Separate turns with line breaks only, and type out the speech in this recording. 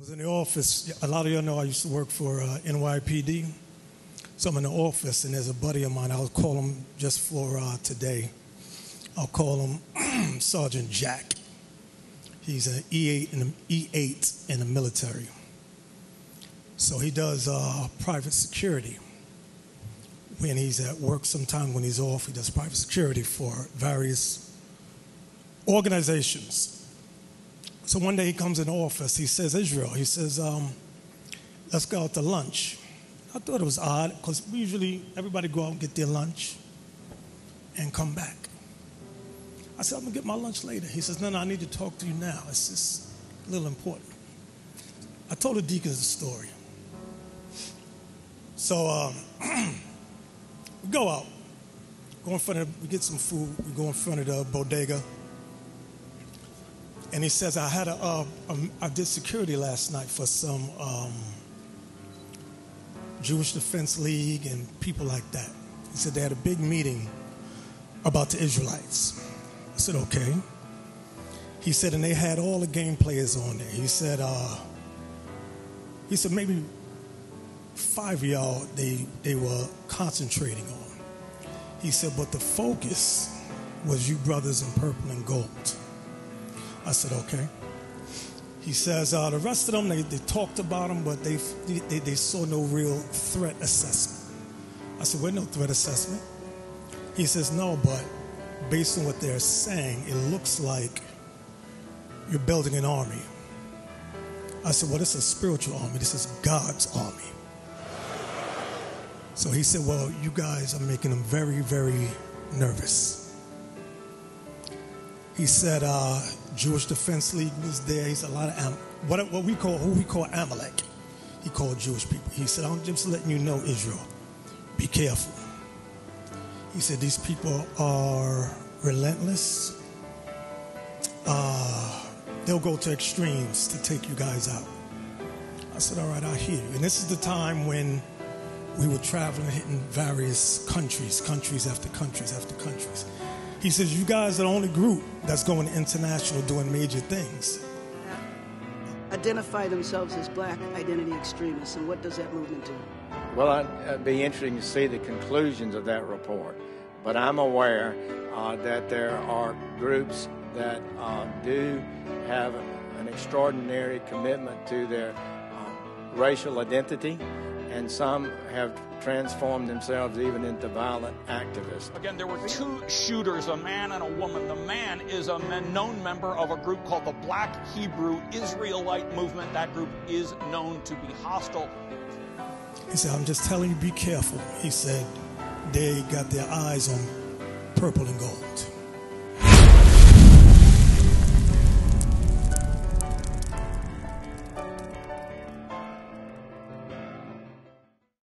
was in the office. A lot of y'all know I used to work for NYPD. So I'm in the office, and there's a buddy of mine. I'll call him just for today. I'll call him Sergeant Jack. He's an E8 in the military. So he does private security. When he's at work, sometime when he's off, he does private security for various organizations. So one day he comes in the office, he says, Israel, he says, let's go out to lunch. I thought it was odd, because everybody go out and get their lunch and come back. I said, I'm going to get my lunch later. He says, no, I need to talk to you now. It's just a little important. I told the deacons the story. So we go out, we get some food, we go in front of the bodega. And he says, I did security last night for some Jewish Defense League and people like that. He said they had a big meeting about the Israelites. I said, okay. He said, and they had all the game players on there. He said maybe 5 of y'all they were concentrating on. He said, but the focus was you brothers in purple and gold. I said, okay. He says, the rest of them, they talked about them, but they saw no real threat assessment. I said, no threat assessment. He says, no, but based on what they're saying, it looks like you're building an army. I said, well, this is a spiritual army. This is God's army. So he said, well, you guys are making them very, very nervous. He said, Jewish Defense League was there. He said, a lot of who we call Amalek. He called Jewish people. He said, I'm just letting you know, Israel, be careful. He said, these people are relentless. They'll go to extremes to take you guys out. I said, all right, I hear you. And this is the time when we were traveling, hitting various countries after countries after countries. He says, you guys are the only group that's going international doing major things.
Identify themselves as black identity extremists, and what does that movement do?
Well, it'd be interesting to see the conclusions of that report. But I'm aware that there are groups that do have an extraordinary commitment to their racial identity, and some have transformed themselves even into violent activists.
Again, there were two shooters, a man and a woman. The man is a known member of a group called the Black Hebrew Israelite Movement. That group is known to be hostile.
He said, I'm just telling you, be careful. He said, they got their eyes on purple and gold.